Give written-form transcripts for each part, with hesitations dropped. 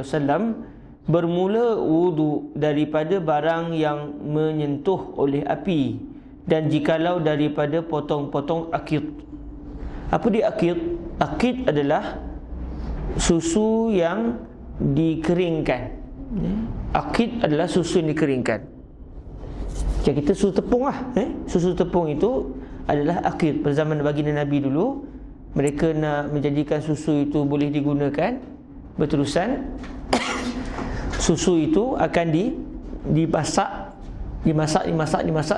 wasallam, bermula wudu daripada barang yang menyentuh oleh api, dan jikalau daripada potong-potong akid. Apa dia akid? Akid adalah susu yang dikeringkan. Akid adalah susu yang dikeringkan. Macam kita susu tepung lah. Susu tepung itu adalah akid. Pada zaman baginda Nabi dulu, mereka nak menjadikan susu itu boleh digunakan berterusan. Susu itu akan dimasak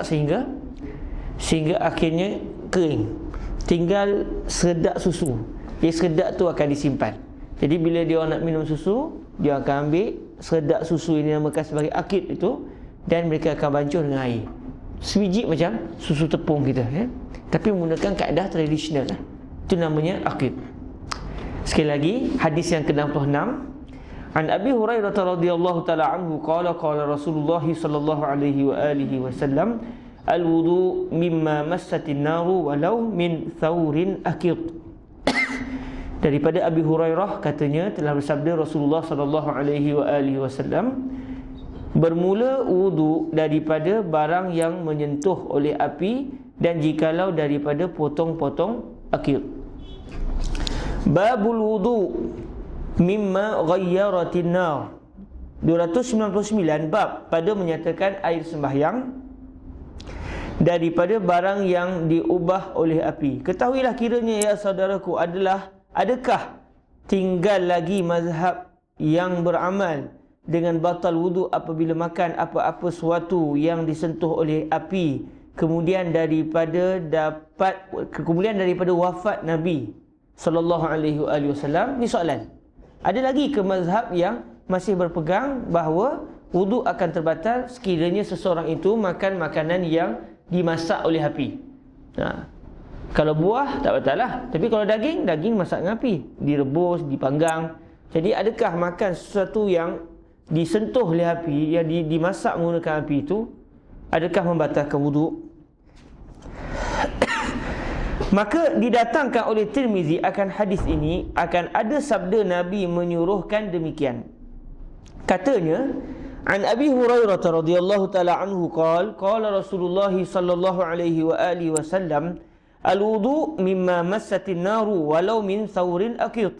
sehingga akhirnya kering. Tinggal seredak susu. Jadi seredak tu akan disimpan. Jadi bila dia orang nak minum susu, dia akan ambil seredak susu ini dinamakan sebagai akid itu, dan mereka akan bancuh dengan air. Sebiji macam susu tepung kita, tapi menggunakan kaedah tradisional lah. Itu namanya akid. Sekali lagi, hadis yang ke-66. An Abi Hurairah radhiyallahu taala anhu qala Rasulullah sallallahu alaihi wa alihi wasallam, al-wudu mimma massatin naru walau min thawrin akid. Daripada Abi Hurairah katanya telah bersabda Rasulullah sallallahu alaihi wa alihi wasallam, bermula wudu daripada barang yang menyentuh oleh api, dan jikalau daripada potong-potong akid. Babul wudu mimma ghayyaratin nar. 299 bab pada menyatakan air sembahyang daripada barang yang diubah oleh api. Ketahuilah kiranya ya saudaraku, adakah tinggal lagi mazhab yang beramal dengan batal wudu apabila makan apa-apa sesuatu yang disentuh oleh api, kemudian daripada wafat Nabi sallallahu alaihi wasallam? Ni soalan. Ada lagi ke mazhab yang masih berpegang bahawa wudu akan terbatal sekiranya seseorang itu makan makanan yang dimasak oleh api? Kalau buah tak batal lah. Tapi kalau daging masak dengan api, direbus, dipanggang. Jadi adakah makan sesuatu yang disentuh oleh api, yang dimasak menggunakan api itu, adakah membatalkan wudu? Maka didatangkan oleh Tirmizi akan hadis ini, akan ada sabda Nabi menyuruhkan demikian. Katanya, an Abi Hurairah radhiyallahu taala anhu qala Rasulullah sallallahu alaihi wa alihi wasallam, al-wudu mimma massatin naru walau min thawrin akid.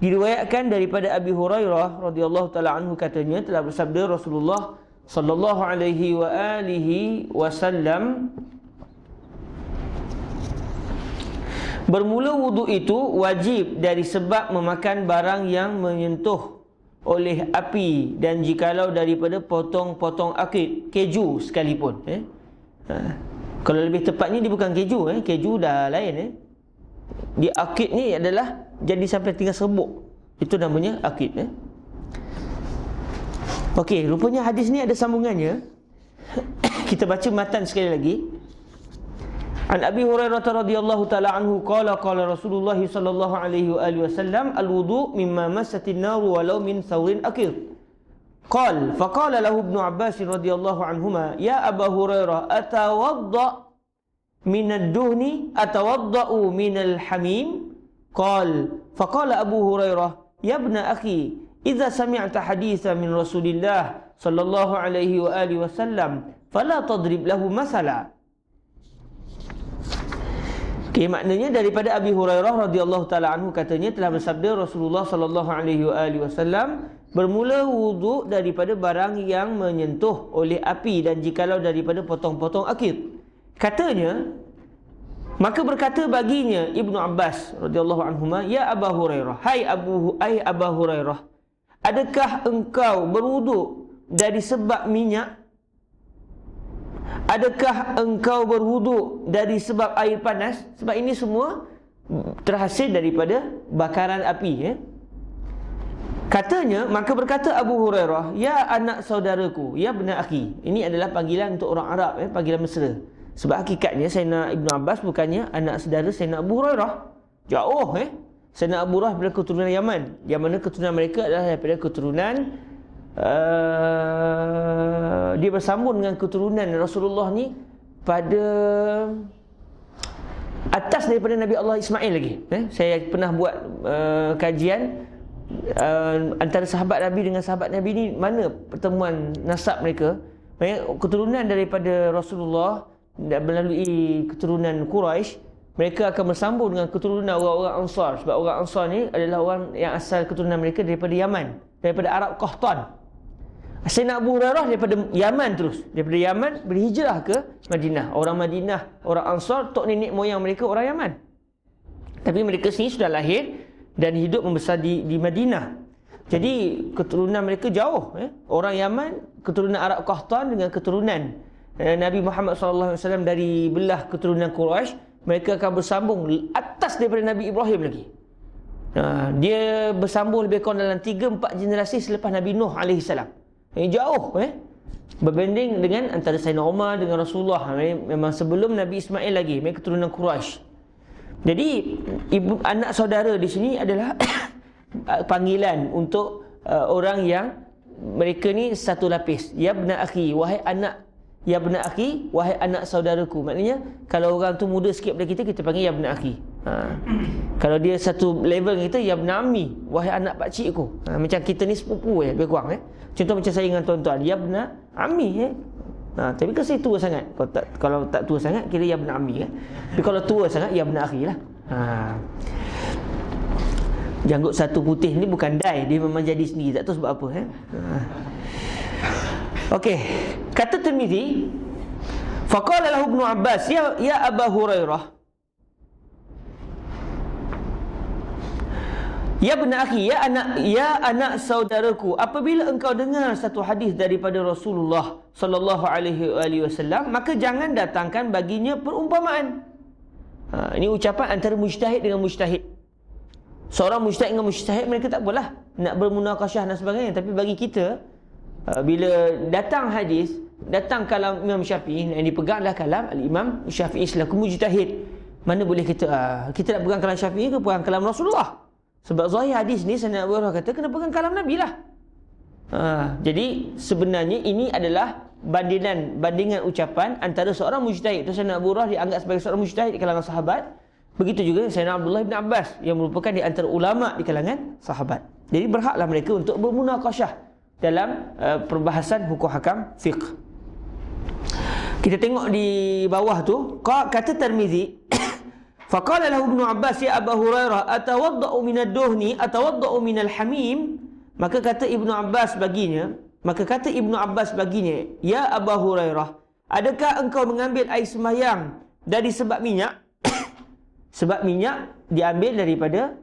Diriwayatkan daripada Abi Hurairah radhiyallahu taala anhu katanya telah bersabda Rasulullah sallallahu alaihi wa alihi wasallam, bermula wudu itu wajib dari sebab memakan barang yang menyentuh oleh api, dan jikalau daripada potong-potong akid, keju sekalipun. Kalau lebih tepatnya dia bukan keju, keju dah lain. Di akid ni adalah jadi sampai tinggal serbuk. Itu namanya akid. Okey, rupanya hadis ni ada sambungannya. Kita baca matan sekali lagi. An Abi Hurairah radhiyallahu taala anhu qala Rasulullah sallallahu alaihi wa alihi wasallam, al-wudu mimma massatin nar walau min thawrin akid. Faqala lahu Ibnu Abbas radhiyallahu anhuma, ya Aba Hurairah, atawadda min ad-duhni atawadda'u min al-hamim? Faqala Abu Hurairah, ya ibna akhi, idza sami'ta haditsan min Rasulillah sallallahu alaihi wa alihi wasallam fala tadrib lahu masala. Okay, maknanya daripada Abi Hurairah radhiyallahu taala anhu katanya telah bersabda Rasulullah sallallahu alaihi wasallam, bermula wudu daripada barang yang menyentuh oleh api, dan jikalau daripada potong-potong akid. Katanya, maka berkata baginya Ibnu Abbas radhiyallahu anhuma, ya Aba Hurairah, hai Aba Hurairah, adakah engkau berwudu dari sebab minyak? Adakah engkau berwudu dari sebab air panas? Sebab ini semua terhasil daripada bakaran api. Katanya, maka berkata Abu Hurairah, ya anak saudaraku, ya ibna akhi. Ini adalah panggilan untuk orang Arab, panggilan mesra. Sebab hakikatnya Sayyidina Ibnu Abbas bukannya anak saudara Sayyidina Abu Hurairah. Jauh. Sayyidina Abu Hurairah daripada keturunan Yaman, yang mana keturunan mereka adalah daripada keturunan dia bersambung dengan keturunan Rasulullah ni pada atas daripada Nabi Allah Ismail lagi. Saya pernah buat kajian antara sahabat Nabi dengan sahabat Nabi ni mana pertemuan nasab mereka. Keturunan daripada Rasulullah melalui keturunan Quraisy, mereka akan bersambung dengan keturunan orang-orang Ansar. Sebab orang Ansar ni adalah orang yang asal keturunan mereka daripada Yaman, daripada Arab Qahtan. Sayyidina Abu Hurairah daripada Yaman terus. Daripada Yaman berhijrah ke Madinah. Orang Madinah, orang Ansar, tok nenek moyang mereka orang Yaman. Tapi mereka sini sudah lahir dan hidup membesar di Madinah. Jadi keturunan mereka jauh. Orang Yaman, keturunan Arab Qahtan dengan keturunan Nabi Muhammad SAW dari belah keturunan Quraisy, mereka akan bersambung atas daripada Nabi Ibrahim lagi. Dia bersambung lebih kurang dalam 3-4 generasi selepas Nabi Nuh AS. Jauh berbanding dengan antara Sayyidina Umar dengan Rasulullah. Memang sebelum Nabi Ismail lagi, mereka keturunan Quraisy. Jadi anak saudara di sini adalah panggilan untuk orang yang mereka ni satu lapis. Ya bna akhi, wahai anak, ya bna akhi, wahai anak saudaraku. Maknanya kalau orang tu muda sikit daripada kita panggil ya bna akhi. Kalau dia satu level dengan kita, ya bna ammi, wahai anak pak cikku. Macam kita ni sepupu lebih kurang. Contoh macam saya dengan tuan-tuan, ya bna ammi. Tapi kan saya tua sangat. Kalau tak tua sangat kira ya bna ammi kan. Tapi kalau tua sangat ya bna akhi lah. Janggut satu putih ni bukan dai, dia memang jadi sendiri, tak tahu sebab apa. Okey, kata Tirmizi, faqala lahu Ibnu Abbas, ya Aba Hurairah, ya bna akhi, ya anak saudaraku, apabila engkau dengar satu hadis daripada Rasulullah sallallahu alaihi wasallam, maka jangan datangkan baginya perumpamaan. Ini ucapan antara mujtahid dengan mujtahid. Seorang mujtahid dengan mujtahid, mereka tak apalah nak bermunakasyah dan sebagainya. Tapi bagi kita, bila datang hadis, datang kalam Imam Syafi'i, yang dipeganglah kalam Al-Imam Syafi'i selaku mujtahid, mana boleh kita nak pegang kalam Syafi'i ke pegang kalam Rasulullah? Sebab zahir hadis ni Sayyidina Abu Hurairah kata kena pegang kalam Nabi lah. Jadi sebenarnya ini adalah bandingan ucapan antara seorang mujtahid. Itu Sayyidina Abu Hurairah dianggap sebagai seorang mujtahid di kalangan sahabat. Begitu juga Sayyidina Abdullah bin Abbas yang merupakan di antara ulama di kalangan sahabat. Jadi berhaklah mereka untuk bermunakasyah dalam perbahasan hukum hakam fiqh. Kita tengok di bawah tu, kata Tirmizi, faqala lahu Ibnu Abbas, ya Abu Hurairah, atawadda'u minad duhni atawadda'u minal hamim. Maka kata Ibnu Abbas baginya, ya Abu Hurairah, adakah engkau mengambil air sembahyang dari sebab minyak? Sebab minyak diambil daripada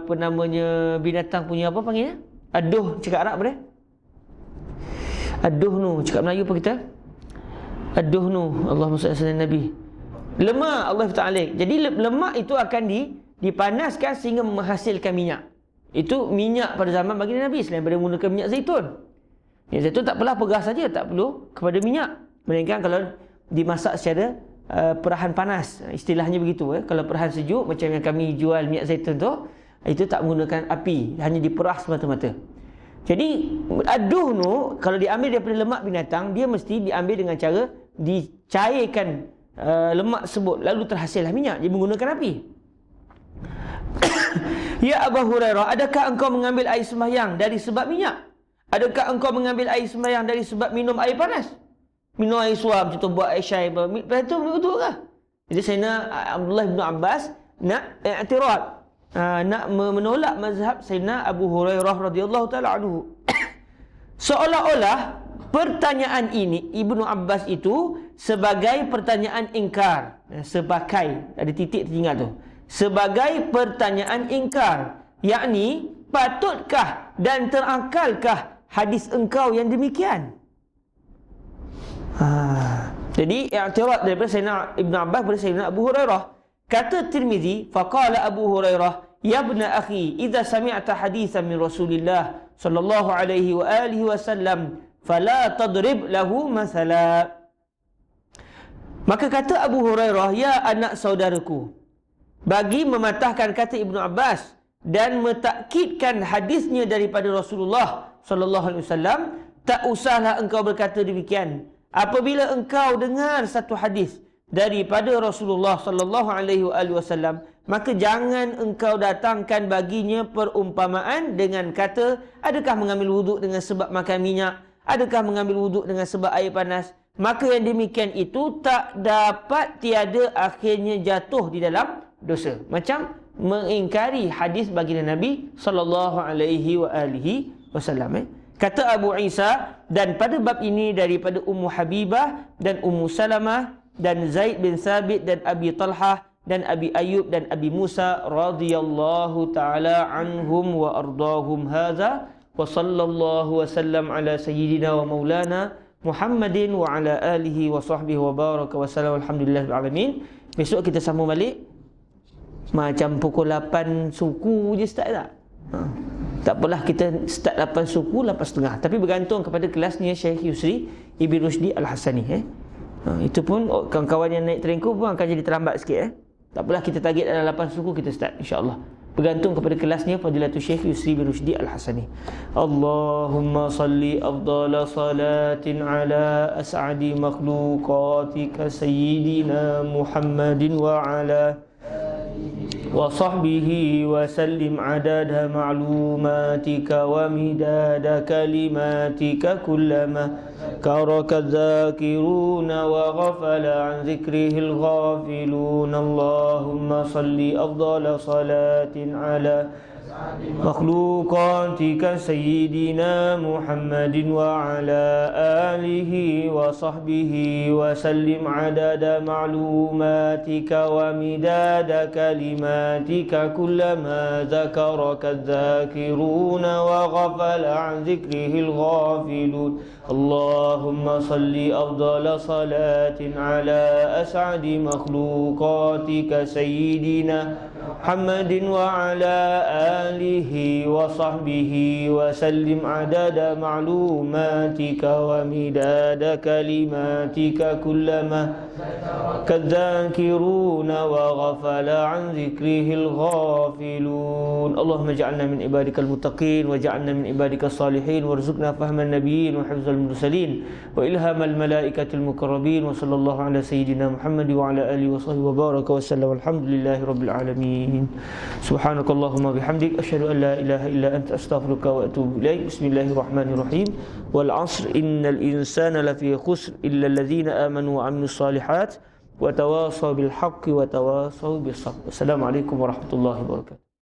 apa namanya, binatang punya apa panggilnya? Aduh, cakap Arab apa dia? Aduh nu, cakap Melayu apa kita? Aduh nu, Allahumma salli ala Nabi. Lemak, Allah Ta'ala. Jadi lemak itu akan dipanaskan sehingga menghasilkan minyak. Itu minyak pada zaman baginda Nabi, selain daripada menggunakan minyak zaitun. Minyak zaitun tak apalah pegas saja, tak perlu kepada minyak. Melainkan kalau dimasak secara perahan panas, istilahnya begitu. Kalau perahan sejuk macam yang kami jual minyak zaitun tu, itu tak menggunakan api, hanya diperah semata-mata. Jadi aduh nu kalau diambil daripada lemak binatang, dia mesti diambil dengan cara dicairkan lemak tersebut, lalu terhasillah minyak. Dia menggunakan api. Ya Abu Hurairah, adakah engkau mengambil air sembahyang dari sebab minyak? Adakah engkau mengambil air sembahyang dari sebab minum air panas? Minum air suam, contoh buat air syai, betul ke? Jadi Sayyidina Abdullah bin Abbas nak i'tirad, nak menolak mazhab Sayyidina Abu Hurairah radhiyallahu taala anhu. Seolah-olah pertanyaan ini Ibnu Abbas itu sebagai pertanyaan ingkar, sebagai ada titik tertinggal tu, sebagai pertanyaan ingkar, yakni patutkah dan terakalkah hadis engkau yang demikian? Jadi i'tirad daripada Sayyidina Ibnu Abbas kepada Sayyidina Abu Hurairah. Kata Tirmizi, faqala Abu Hurairah, ya ibna akhi, idza sami'ta haditsan min Rasulillah sallallahu alaihi wa alihi wasallam fala tadrib lahu mathala. Maka kata Abu Hurairah, ya anak saudaraku, bagi mematahkan kata Ibnu Abbas dan mentakkidkan hadisnya daripada Rasulullah sallallahu alaihi wasallam, tak usahlah engkau berkata demikian. Apabila engkau dengar satu hadis daripada Rasulullah sallallahu alaihi wasallam, maka jangan engkau datangkan baginya perumpamaan dengan kata, adakah mengambil wuduk dengan sebab makan minyak? Adakah mengambil wuduk dengan sebab air panas? Maka yang demikian itu tak dapat tiada akhirnya jatuh di dalam dosa. Macam mengingkari hadis baginda Nabi SAW. Kata Abu Isa, dan pada bab ini daripada Ummu Habibah dan Ummu Salamah dan Zaid bin Thabit dan Abi Talhah dan Abi Ayyub dan Abi Musa radhiyallahu ta'ala anhum wa ardahum hadza wa sallallahu wasallam ala sayyidina wa maulana Muhammadin wa ala alihi wa sahbihi wa baraka wa sallam alhamdulillah alamin. Besok kita sambung balik macam pukul 8 suku je start tak? Tak apalah, kita start 8 suku 8.30, tapi bergantung kepada kelasnya Syekh Yusri Ibn Rushdi Al-Hasani. Itu pun kawan-kawan yang naik train pun akan jadi terlambat sikit. Tak apalah, kita target dalam 8 suku kita start insya-Allah. Bergantung kepada kelasnya Fadilatul Syekh Yusri bin Rushdi Al-Hasani. Allahumma salli afdala salatin ala as'adi makhluqatika sayyidina Muhammadin wa ala wa sahbihi wa sallim adada ma'lumatika wa midada kalimatika kullama karaka dzakiruna wa ghafala an zikrihil ghafilun. Allahumma salli afdala salatin ala makhluqatika sayyidina Muhammadin wa ala alihi wa sahbihi wa sallim adada ma'lumatika wa midada kalimatika kullama zakaraka dzakiruna wa ghafala an zikrihil ghafilun. Allahumma salli afdala salatin ala as'adi makhluqatika sayyidina Muhammadin wa ala alihi wa sahbihi wa sallim adada ma'lumatika wa midada kalimatika kullama kadzakiruna wa ghafala an zikrihil ghafilun. Allahumma ja'alna min ibadikal muttaqin wa ja'alna min ibadikal salihin warzuqna fahman nabiyyin wa hifzal mursalin wa ilhamal malaikatil muqarrabin wa sallallahu ala sayyidina Muhammad wa ala alihi wa sahbihi wa baraka wa sallam alhamdulillahi rabbil alamin. Subhanakallahumma bihamdik asyhadu an la ilaha illa anta astaghfiruka wa atubu ilaik. Bismillahirrahmanirrahim. Wal 'asr innal insana lafi khusr illa alladhina amanu wa 'amilus salihat wa tawasaw bil haqqi wa tawasaw bis sabr. Assalamualaikum warahmatullahi wabarakatuh.